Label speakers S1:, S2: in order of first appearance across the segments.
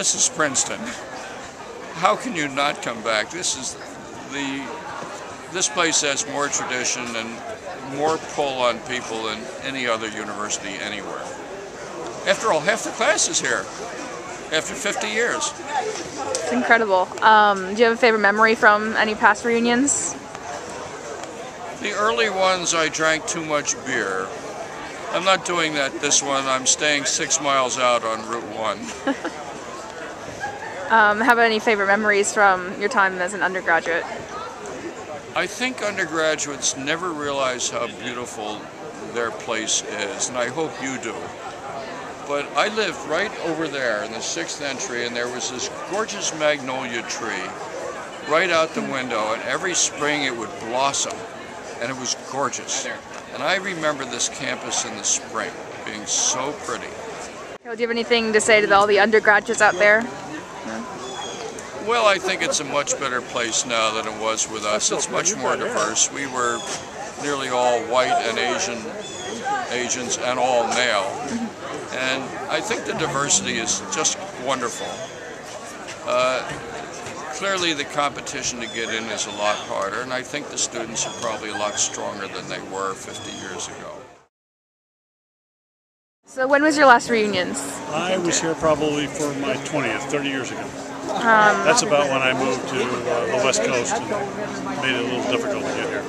S1: this is Princeton. How can you not come back? This place has more tradition and more pull on people than any other university anywhere. After all, half the class is here after 50 years.
S2: It's incredible. Do you have a favorite memory from any past reunions?
S1: The early ones, I drank too much beer. I'm not doing that this one. I'm staying 6 miles out on Route 1.
S2: How about any favorite memories from your time as an undergraduate?
S1: I think undergraduates never realize how beautiful their place is, and I hope you do. But I lived right over there in the 6th entry, and there was this gorgeous magnolia tree right out the window, and every spring it would blossom, and it was gorgeous. And I remember this campus in the spring being so pretty.
S2: Do you have anything to say to all the undergraduates out there?
S1: Well, I think it's a much better place now than it was with us. It's much more diverse. We were nearly all white and Asians and all male. And I think the diversity is just wonderful. Clearly the competition to get in is a lot harder, and I think the students are probably a lot stronger than they were 50 years ago.
S2: So when was your last reunions?
S3: I was here probably for my 20th, 30 years ago. That's about when I moved to the West Coast and made it a little difficult to get here.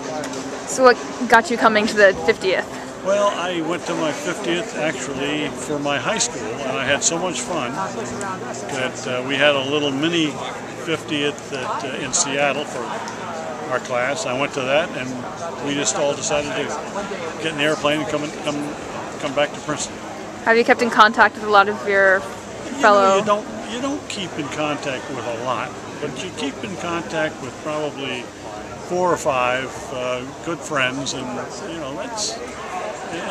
S2: So what got you coming to the 50th?
S3: Well, I went to my 50th actually for my high school, and I had so much fun that we had a little mini 50th in Seattle for our class. I went to that, and we just all decided to get in the airplane and come back to Princeton.
S2: Have you kept in contact with a lot of your fellow?
S3: You don't keep in contact with a lot, but you keep in contact with probably 4 or 5 good friends, and you know that's.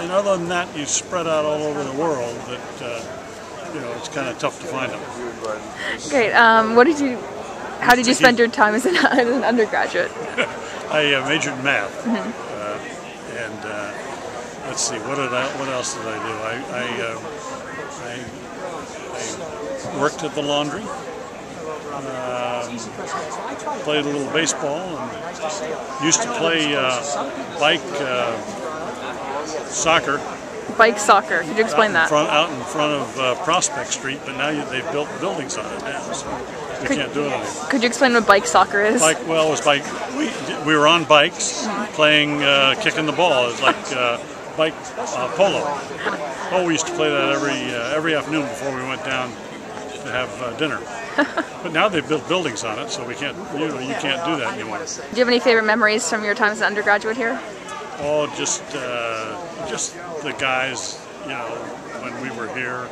S3: And other than that, you spread out all over the world. That you know, it's kind of tough to find them.
S2: Great. How did you spend your time as an undergraduate?
S3: I majored in math, and let's see, what else did I do? I worked at the laundry, played a little baseball, and used to play bike soccer.
S2: Bike soccer. Could you explain that?
S3: Out in front of Prospect Street, but now they've built buildings on it now, so we can't do it anymore.
S2: Could you explain what bike soccer is?
S3: Well, it was like we were on bikes playing kicking the ball. It was like bike polo. Oh, we used to play that every afternoon before we went down to have dinner. But now they've built buildings on it, so we can't. You can't do that anymore.
S2: Do you have any favorite memories from your time as an undergraduate here?
S3: Oh, just the guys. You know, when we were here,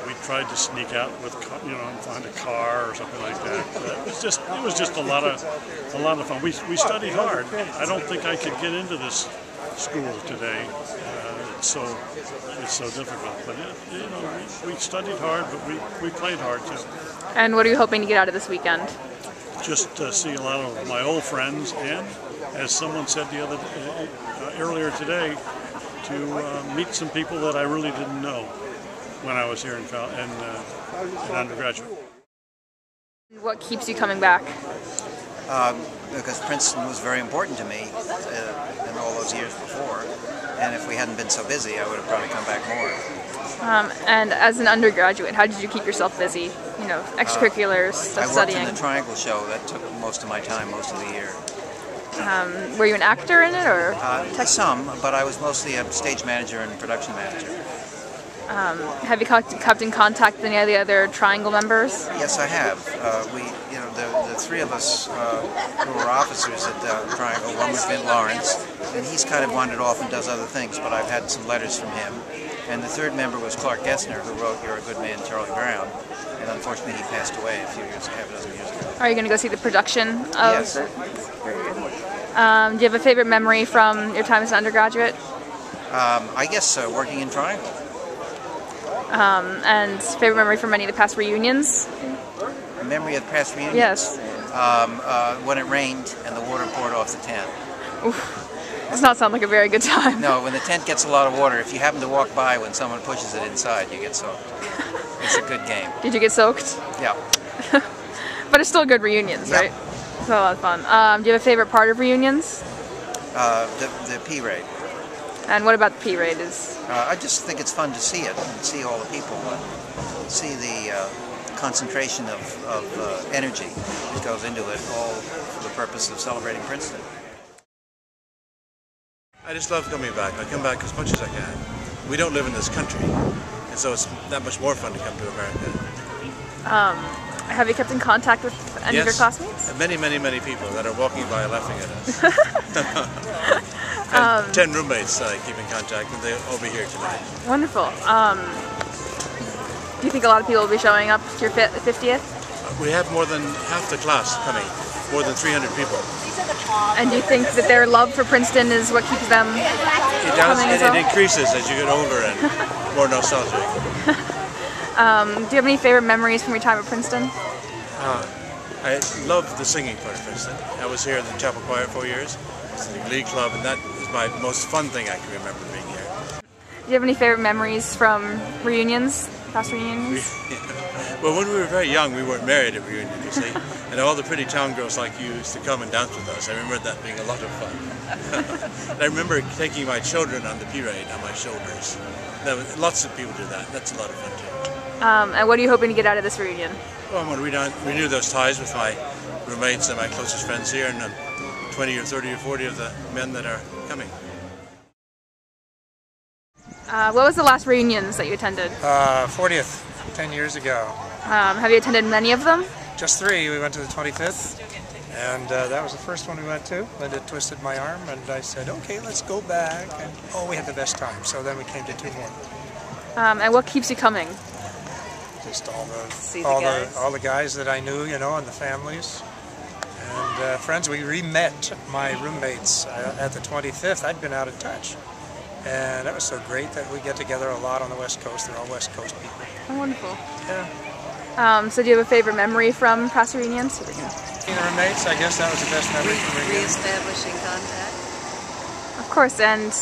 S3: we tried to sneak out with, and find a car or something like that. It was just a lot of fun. We studied hard. I don't think I could get into this school today. It's so difficult. But we studied hard, but we played hard too.
S2: And what are you hoping to get out of this weekend?
S3: Just see a lot of my old friends, and as someone said earlier today, to meet some people that I really didn't know when I was here in undergraduate.
S2: What keeps you coming back?
S4: Because Princeton was very important to me in all those years before, and if we hadn't been so busy, I would have probably come back more.
S2: And as an undergraduate, how did you keep yourself busy? You know, extracurriculars, studying.
S4: I worked in the Triangle show. That took most of my time, most of the year.
S2: Were you an actor in it, or?
S4: Some, but I was mostly a stage manager and production manager.
S2: Have you kept in contact with any of the other Triangle members?
S4: Yes, I have. The 3 of us who were officers at the Triangle. One was Vint Lawrence, and he's kind of wandered off and does other things, but I've had some letters from him. And the 3rd member was Clark Gessner, who wrote "You're a Good Man, Charlie Brown," and unfortunately he passed away half a dozen years ago.
S2: Are you going to go see the production of
S4: Yes.
S2: it? Very good. Do you have a favorite memory from your time as an undergraduate?
S4: I guess working in Triangle.
S2: And favorite memory from any of the past reunions?
S4: Memory of past reunions?
S2: Yes.
S4: When it rained and the water poured off the tent.
S2: Does not sound like a very good time.
S4: No, when the tent gets a lot of water, if you happen to walk by when someone pushes it inside, you get soaked. It's a good game.
S2: Did you get soaked?
S4: Yeah.
S2: But it's still good reunions, right? It's a lot of fun. Do you have a favorite part of reunions?
S4: The P raid.
S2: And what about the P raid?
S4: I just think it's fun to see it and see all the people, see the concentration of energy that goes into it, all for the purpose of celebrating Princeton.
S5: I just love coming back. I come back as much as I can. We don't live in this country, and so it's that much more fun to come to America.
S2: Have you kept in contact with any of your classmates?
S5: Many, many, many people that are walking by laughing at us. And 10 roommates I keep in contact, and they'll all be here tonight.
S2: Wonderful. Do you think a lot of people will be showing up to your 50th?
S5: We have more than half the class coming, more than 300 people.
S2: And do you think that their love for Princeton is what keeps them coming as well?
S5: It increases as you get older and more nostalgic.
S2: Do you have any favorite memories from your time at Princeton?
S5: I love the singing part of Princeton. I was here in the chapel choir 4 years, the Glee Club, and that is my most fun thing I can remember being here.
S2: Do you have any favorite memories from reunions, past reunions?
S5: Well, when we were very young, we weren't married at reunion, you see, and all the pretty town girls like you used to come and dance with us. I remember that being a lot of fun. And I remember taking my children on the parade on my shoulders. Lots of people do that. That's a lot of fun too.
S2: And what are you hoping to get out of this reunion?
S5: Well, I'm going to renew those ties with my roommates and my closest friends here, and 20 or 30 or 40 of the men that are coming.
S2: What was the last reunions that you attended?
S6: 40th, 10 years ago.
S2: Have you attended many of them?
S6: Just 3. We went to the 25th, and that was the first one we went to. Linda twisted my arm, and I said, okay, let's go back. And we had the best time, so then we came to 2 more.
S2: And what keeps you coming?
S6: Just all the guys that I knew, you know, and the families. And friends, we re-met my roommates at the 25th. I'd been out of touch. And that was so great that we get together a lot on the West Coast. They're all West Coast people.
S2: Oh, wonderful.
S6: Yeah.
S2: So do you have a favorite memory from past reunions?
S6: Being the roommates, I guess that was the best memory from reunion.
S7: Re-establishing contact.
S2: Of course. And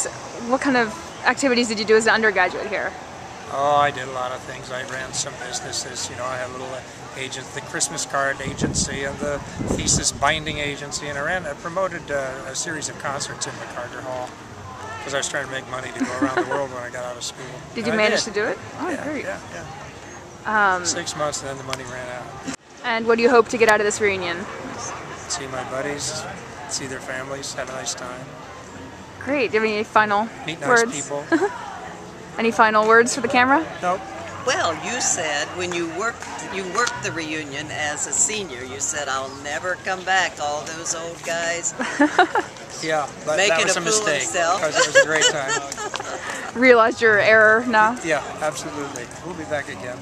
S2: what kind of activities did you do as an undergraduate here?
S6: Oh, I did a lot of things. I ran some businesses. You know, I had a little the Christmas card agency and the thesis binding agency, and I promoted a series of concerts in MacArthur Hall. Because I was trying to make money to go around the world when I got out of school.
S2: Did you manage to do it? Oh,
S6: yeah,
S2: great.
S6: Yeah. 6 months and then the money ran out.
S2: And what do you hope to get out of this reunion?
S6: See my buddies, see their families, have a nice time.
S2: Great. Do you have any final
S6: Meet
S2: words?
S6: nice people.
S2: Any final words for the camera?
S6: Nope.
S7: Well, you said when you worked the reunion as a senior, you said, I'll never come back, all those old guys.
S6: Yeah, but
S7: Making
S6: that was
S7: a
S6: a
S7: fool of
S6: mistake
S7: himself.
S6: because it was a great time.
S2: Realized your error now?
S6: Yeah, absolutely. We'll be back again.